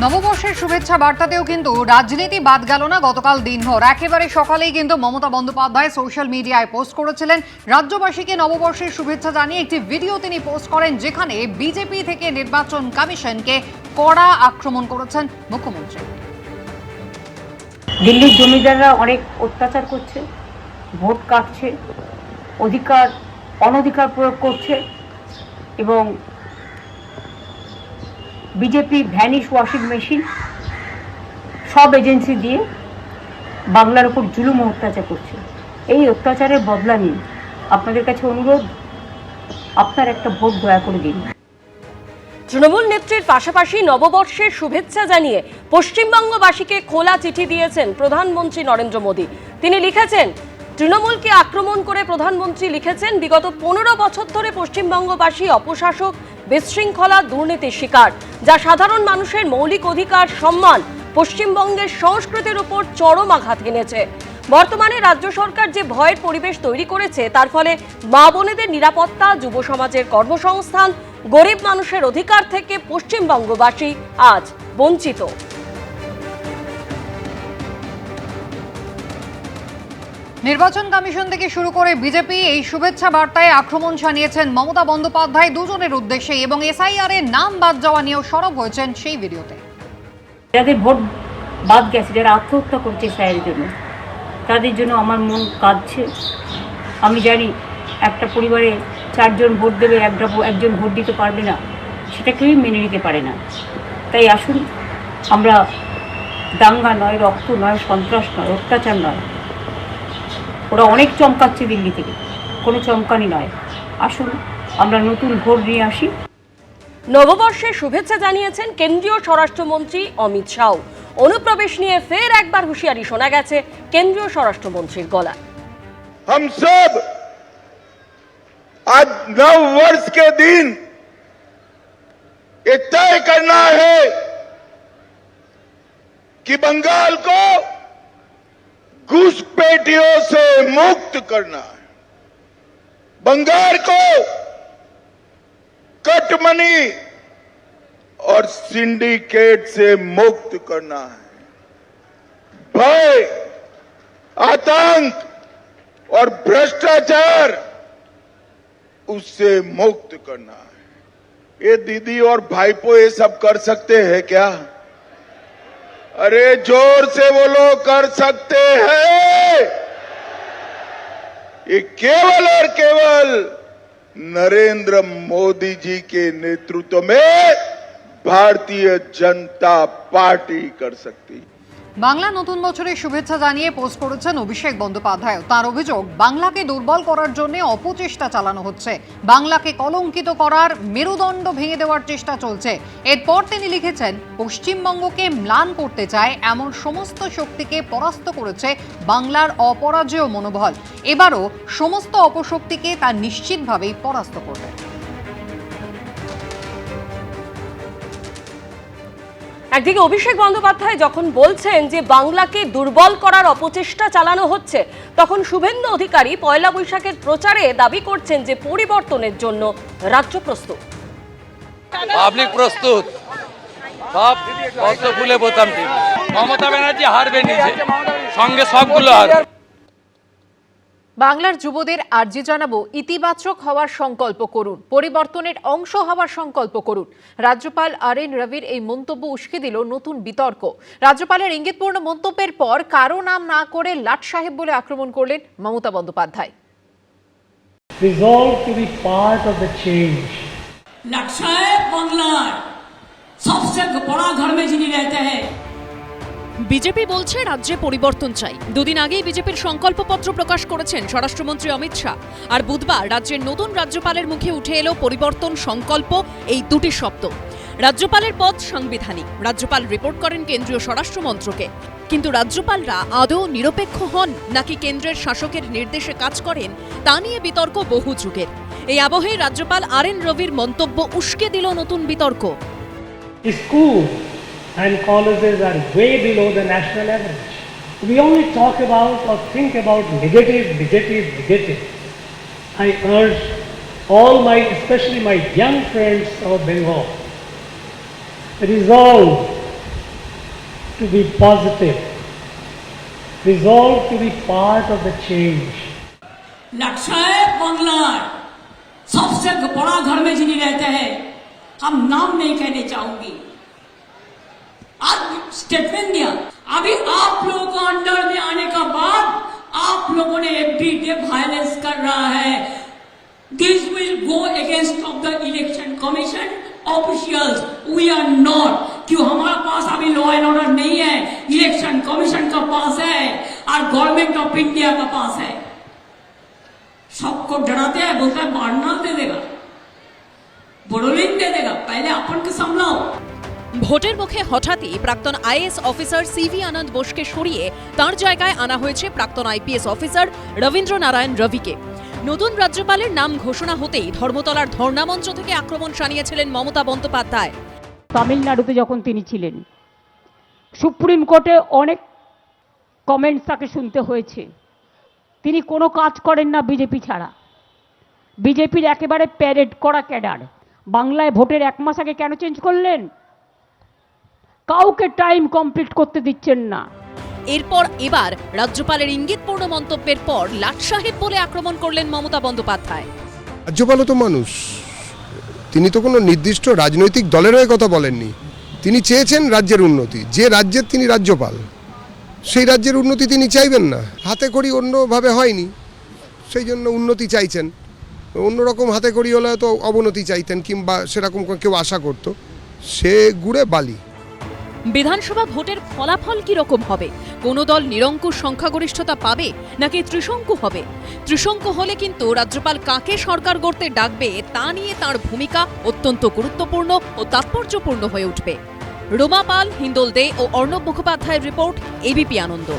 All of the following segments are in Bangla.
নববর্ষের শুভেচ্ছা বার্তাতেও কিন্তু রাজনীতি বাদ গেল না। গতকাল দিনভর একেবারে সকালেই কিন্তু মমতা বন্দ্যোপাধ্যায় সোশ্যাল মিডিয়ায় পোস্ট করেছিলেন। রাজ্যবাসীকে নববর্ষের শুভেচ্ছা জানিয়ে একটি ভিডিও তিনি পোস্ট করেন, যেখানে বিজেপি থেকে নির্বাচন কমিশনকে কড়া আক্রমণ করেছেন মুখ্যমন্ত্রী। দিল্লির জমিদাররা অনেক অত্যাচার করছে, ভোট কাটছে, অনধিকার প্রয়োগ করছে এবং বিজেপি ভ্যানিশ ওয়াশিং মেশিন সব এজেন্সি দিয়ে বাংলার উপর জুলুম অত্যাচার করছে। এই অত্যাচারের বদলা নিন। আপনাদের কাছে অনুরোধ, আপনার একটা ভোট দয়া করে দিন। তৃণমূল নেত্রীর পাশাপাশি নববর্ষের শুভেচ্ছা জানিয়ে পশ্চিমবঙ্গবাসীকে খোলা চিঠি দিয়েছেন প্রধানমন্ত্রী নরেন্দ্র মোদী। তিনি লিখেছেন, তৃণমূলকে আক্রমণ করে প্রধানমন্ত্রী লিখেছেন, বিগত 15 বছর ধরে পশ্চিমবঙ্গবাসী অপশাসক, বিশৃঙ্খলা, দুর্নীতির শিকার, যা সাধারণ মানুষের মৌলিক অধিকার, সম্মান, পশ্চিমবঙ্গের সংস্কৃতির উপর চরম আঘাত এনেছে। বর্তমানে রাজ্য সরকার যে ভয়ের পরিবেশ তৈরি করেছে, তার ফলে মা বোনেদের নিরাপত্তা, যুব সমাজের কর্মসংস্থান, গরিব মানুষের অধিকার থেকে পশ্চিমবঙ্গবাসী আজ বঞ্চিত। নির্বাচন কমিশন থেকে শুরু করে বিজেপি এই শুভেচ্ছা বার্তায় আক্রমণ জানিয়েছেন মমতা বন্দ্যোপাধ্যায় দুজনের উদ্দেশ্যে, এবং এসআইআর এর নাম বাদ যাওয়া নিয়েও সরব হয়েছেন সেই ভিডিওতে। যাদের ভোট বাদ গেছে, যারা আত্মহত্যা করছে এসআইআরের জন্য, তাদের জন্য আমার মন কাঁদছে। আমি জানি একটা পরিবারে 4 জন ভোট দেবে, একজন ভোট দিতে পারবে না, সেটা কেউই মেনে নিতে পারে না। তাই আসুন, আমরা দাঙ্গা নয়, রক্ত নয়, সন্ত্রাস নয়, অত্যাচার নয়, ওরা অনেক চমকাচ্ছে দিল্লি থেকে, কোনো চমকানি নয়। আসুন আমরা নতুন ভোট নিয়ে আসি। নববর্ষের শুভেচ্ছা জানিয়েছেন কেন্দ্রীয় স্বরাষ্ট্রমন্ত্রী অমিত শাহ। অনুপ্রবেশ নিয়ে ফের একবার হুঁশিয়ারি শোনা গেছে কেন্দ্রীয় স্বরাষ্ট্রমন্ত্রীর গলায়। हम सब आज नव वर्ष के दिन ये तय करना है कि बंगाल को घुसपैठियों से मुक्त करना है, बंगाल को कटमनी और सिंडिकेट से मुक्त करना है, भय, आतंक और भ्रष्टाचार उससे मुक्त करना है। ये दीदी और भाईपो ये सब कर सकते हैं क्या? अरे जोर से बोलो, कर सकते हैं। ये केवल और केवल नरेंद्र मोदी जी के नेतृत्व में भारतीय जनता पार्टी कर सकती है। বাংলা নতুন বছরের শুভেচ্ছা জানিয়ে পোস্ট করেছেন অভিষেক বন্দ্যোপাধ্যায়। তার অভিযোগ, বাংলাকে দুর্বল করার জন্য অপচেষ্টা চালানো হচ্ছে, বাংলাকে কলঙ্কিত করার, মেরুদণ্ড ভেঙে দেওয়ার চেষ্টা চলছে। এরপর তিনি লিখেছেন, পশ্চিমবঙ্গকে ম্লান করতে চায় এমন সমস্ত শক্তিকে পরাস্ত করেছে বাংলার অপরাজেয় মনোবল। এবারও সমস্ত অপশক্তিকে তা নিশ্চিতভাবেই পরাস্ত করবে। একদিকে অভিষেক বন্দ্যোপাধ্যায় যখন বলছেন যে বাংলাকে দুর্বল করার অপচেষ্টা চালানো হচ্ছে, তখন শুভেন্দু অধিকারী পয়লা বৈশাখের প্রচারে দাবি করছেন যে পরিবর্তনের জন্য রাজ্য প্রস্তুত। পাবলিক প্রস্তুত, সব পদ্ম ফুলে বোতাম ঠিক। মমতা ব্যানার্জি হারবে নিজে, সঙ্গে সবগুলো হারবে। বাংলার যুবদের আর্জি জানাবো, ইতিবাচক হওয়ার সংকল্প করুন, পরিবর্তনের অংশ হওয়ার সংকল্প করুন। রাজ্যপাল RN রবির এই মন্তব্য উস্কে দিল নতুন বিতর্ক। রাজ্যপালের ইঙ্গিতপূর্ণ মন্তব্যের পর কারো নাম না করে লাট সাহেব বলে আক্রমণ করলেন Mamata Bandyopadhyay. Resolve to be part of the change. लाट साहब बांग्लार सबसे बड़ा घर में जिन्हें रहते हैं। বিজেপি বলছে রাজ্যে পরিবর্তন চাই। দুদিন আগেই বিজেপির সংকল্পপত্র প্রকাশ করেছেন স্বরাষ্ট্রমন্ত্রী অমিত শাহ। আর বুধবার রাজ্যের নতুন রাজ্যপালের মুখে উঠে এলো পরিবর্তন, সংকল্প, এই দুটি শব্দ। রাজ্যপালের পদ সাংবিধানিক, রাজ্যপাল রিপোর্ট করেন কেন্দ্রীয় স্বরাষ্ট্রমন্ত্রকে। কিন্তু রাজ্যপালরা আদৌ নিরপেক্ষ হন নাকি কেন্দ্রের শাসকের নির্দেশে কাজ করেন, তা নিয়ে বিতর্ক বহু যুগের। এই আবহে রাজ্যপাল RN রবির মন্তব্য উস্কে দিল নতুন বিতর্ক। Schools and colleges are way below the national average. We only talk about or think about negative. I urge all especially my young friends of Bengal, resolve to be positive, resolve to be part of the change. लक्षाएं Banglar सबसे बड़ा घर में जिन्हें रहते हैं, हम नाम नहीं कहने चाहूंगी, आज स्टेटमेंट दिया। अभी आप लोगों को अंडर में आने का बाद आप लोगों ने एवरीडे वायलेंस कर रहा है। This will go against of the election commission officials. We are not, क्यों हमारे पास अभी लॉ एंड ऑर्डर नहीं है, इलेक्शन कमीशन का पास है और गवर्नमेंट ऑफ इंडिया का पास है। सबको डराते हैं, बोलता है मारना दे देगा, बड़ोलिन दे देगा, पहले अपन को संभलाओ। ভোটের মুখে হঠাৎই প্রাক্তন আইএএস অফিসার সিভি আনন্দ বোসকে সরিয়ে তার জায়গায় আনা হয়েছে প্রাক্তন আইপিএস অফিসার রবীন্দ্র নারায়ণ রবিকে। নতুন রাজ্যপালের নাম ঘোষণা হতেই ধর্মতলার ধর্ণামঞ্চ থেকে আক্রমণ শানিয়েছিলেন মমতা বন্দ্যোপাধ্যায়। তামিলনাড়ুতে যখন তিনি ছিলেন, সুপ্রিম কোর্টে অনেক কমেন্টস তাকে শুনতে হয়েছে। তিনি কোনো কাজ করেন না বিজেপি ছাড়া, বিজেপির একেবারে প্যারেড করা ক্যাডার। বাংলায় ভোটের 1 মাস আগে কেন চেঞ্জ করলেন? কাউকে টাইম কমপ্লিট করতে দিচ্ছেন না। এরপর এবার রাজ্যপালের ইঙ্গিতপূর্ণ মন্তব্যের পর লাট সাহেব বলে আক্রমণ করলেন মমতা বন্দ্যোপাধ্যায়। রাজ্যপালও তো মানুষ, তিনি তো কোনো নির্দিষ্ট রাজনৈতিক দলের হয়ে কথা বলেননি। তিনি চেয়েছেন রাজ্যের উন্নতি, যে রাজ্যের তিনি রাজ্যপাল সেই রাজ্যের উন্নতি তিনি চাইবেন না। হাতে করি অন্যভাবে হয়নি, সেই জন্য উন্নতি চাইছেন। অন্যরকম হাতে করি হলে তো অবনতি চাইতেন, কিংবা সেরকম কেউ আশা করত। সে গুড়ে বালি। বিধানসভা ভোটের ফলাফল কি রকম হবে? কোন দল নিরঙ্কুশ সংখ্যাগরিষ্ঠতা পাবে নাকি ত্রিশঙ্কু হবে? ত্রিশঙ্কু হলে কিন্তু রাজ্যপাল কাকে সরকার গড়তে ডাকবে তা নিয়ে তার ভূমিকা অত্যন্ত গুরুত্বপূর্ণ ও তাৎপর্যপূর্ণ হয়ে উঠবে। রোমা পাল, হিন্দোল দে ও অর্ণব মুখোপাধ্যায়ের রিপোর্ট, এবিপি আনন্দ।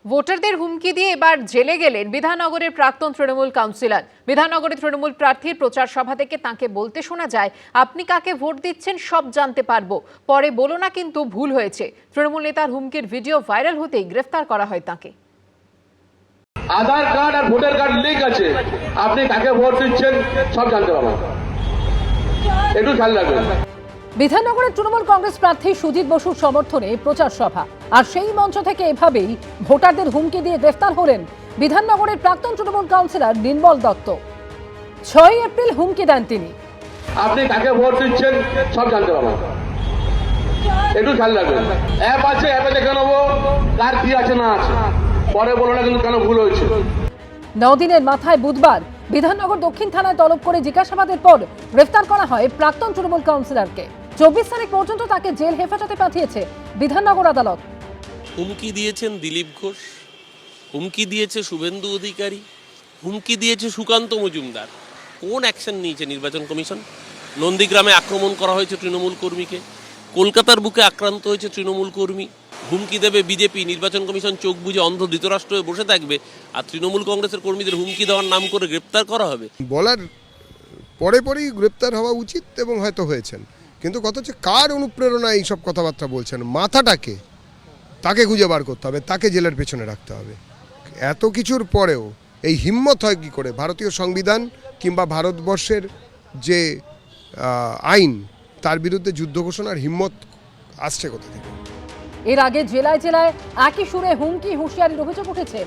ভোটারদের হুমকি দিয়ে এবার জেলে গেলেন বিধাননগরের প্রাক্তন তৃণমূল কাউন্সিলর। বিধাননগরে তৃণমূল প্রার্থীর প্রচার সভা থেকে তাকে বলতে শোনা যায়, আপনি কাকে ভোট দিচ্ছেন সব জানতে পারবো, পরে বলো না কিন্তু ভুল হয়েছে। তৃণমূল নেতার হুমকির ভিডিও ভাইরাল হতেই গ্রেফতার করা হয় তাকে। আধার কার্ড আর ভোটার কার্ড লিঙ্ক আছে, আপনি কাকে ভোট দিচ্ছেন সব জানতে পারবেন, একটু খেয়াল রাখবেন। বিধাননগরের তৃণমূল কংগ্রেস প্রার্থী সুজিত বসুর সমর্থনে প্রচার সভা, আর সেই মঞ্চ থেকে এভাবেই ভোটারদের হুমকি দিয়ে গ্রেফতার হলেন বিধাননগরের প্রাক্তন তৃণমূল কাউন্সিলর নির্মল দত্ত। 6 এপ্রিল হুমকি দেন তিনি, আপনি কাকে ভোট দিচ্ছেন সব জানতে পারবেন, একটু খেয়াল রাখবেন। অ্যাপ আছে, অ্যাপে দেখে নেবো কার কি আছে না আছে, পরে বলো না কিন্তু কেন ভুল হয়েছে। 9 দিনের মাথায় বুধবার বিধাননগর দক্ষিণ থানায় তলব করে জিজ্ঞাসাবাদের পর গ্রেফতার করা হয় প্রাক্তন তৃণমূল কাউন্সিলরকে। 24 তারিখ পর্যন্ত তাকে জেল হেফাজতে পাঠিয়েছে বিধাননগর আদালত। হুমকি দিয়েছেন দিলীপ ঘোষ, হুমকি দিয়েছে শুভেন্দু অধিকারী, হুমকি দিয়েছে সুকান্ত মজুমদার। কোন অ্যাকশন নিয়েছে নির্বাচন কমিশন? নন্দীগ্রামে আক্রমণ করা হয়েছে তৃণমূল কর্মীকে, কলকাতার বুকে আক্রান্ত হয়েছে তৃণমূল কর্মী। হুমকি দেবে বিজেপি, নির্বাচন কমিশন চোখ বুজে অন্ধ ধৃতরাষ্ট্র হয়ে বসে থাকবে, আর তৃণমূল কংগ্রেসের কর্মীদের হুমকি দেওয়ার নাম করে গ্রেপ্তার করা হবে। বলার পরে পরেই গ্রেপ্তার হওয়া উচিত এবং হয়তো হয়েছেন, কিন্তু কথা হচ্ছে কার অনুপ্রেরণা এইসব কথাবার্তা বলছেন, মাথাটাকে তাকে খুঁজে বার করতে হবে, তাকে জেলের পেছনে রাখতে হবে। এত কিছুর পরেও এই হিম্মত হয় কি করে? ভারতীয় সংবিধান কিংবা ভারতবর্ষের যে আইন, তার বিরুদ্ধে যুদ্ধ ঘোষণার হিম্মত আসছে কোথা থেকে? এর আগে জেলায় জেলায় একই সুরে হুমকি হুঁশিয়ারির অভিযোগ উঠেছে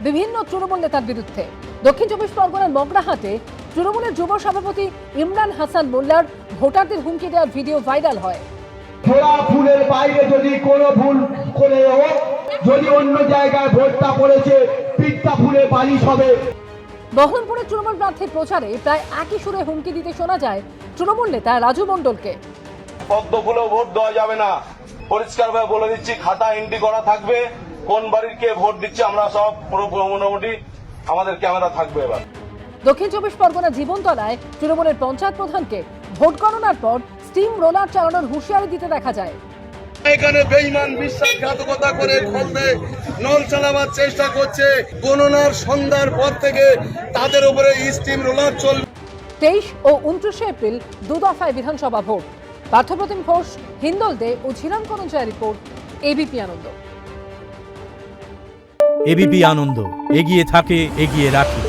বিভিন্ন তৃণমূল নেতার বিরুদ্ধে। দক্ষিণ 24 পরগনার মগরাহাটে তৃণমূলের যুব সভাপতি ইমরান হাসান মোল্লার ভোটারদের হুমকি দেওয়ার ভিডিও ভাইরাল হয়। জোড়া ফুলের বাইরে যদি কোনো ভুল করে হোক, যদি অন্য জায়গায় ভোটটা পড়েছে, পিঠটা ফুলে বালিশ হবে। বহরমপুরের তৃণমূল প্রার্থীর প্রচারে প্রায় একই সুরে হুমকি দিতে শোনা যায় তৃণমূল নেতা রাজু মণ্ডলকে। পদ্ম ফুলেও ভোট দেওয়া যাবে না, পরিষ্কারভাবে বলে দিচ্ছি, খাতা এন্ট্রি করা থাকবে, কোন বাড়ির কে ভোট দিচ্ছে আমরা সব মোটামুটি আমাদের ক্যামেরা থাকবে। এবার দক্ষিণ 24 পরগনা জীবনতলায় তৃণমূলের পঞ্চায়েত প্রধানকে ভোট গণনার পর স্টিম রোলার চালানোর হুঁশিয়ারি দিতে দেখা যায়। এখানে বেঈমান বিশ্বাসঘাতকতা করে খলতে নল চালাবার চেষ্টা করছে। গণনার সন্ধ্যার পর থেকে তাদের উপরে স্টিম রোলার চলবে। 23 ও 29 এপ্রিল 2 দফায় বিধানসভা ভোট। পার্থপ্রতিম ঘোষ, হিন্দোল দে ও ঝিরাম কনঞ্জয় রিপোর্ট, এবিপি আনন্দ। এবিপি আনন্দ, এগিয়ে থাকে, এগিয়ে রাখে।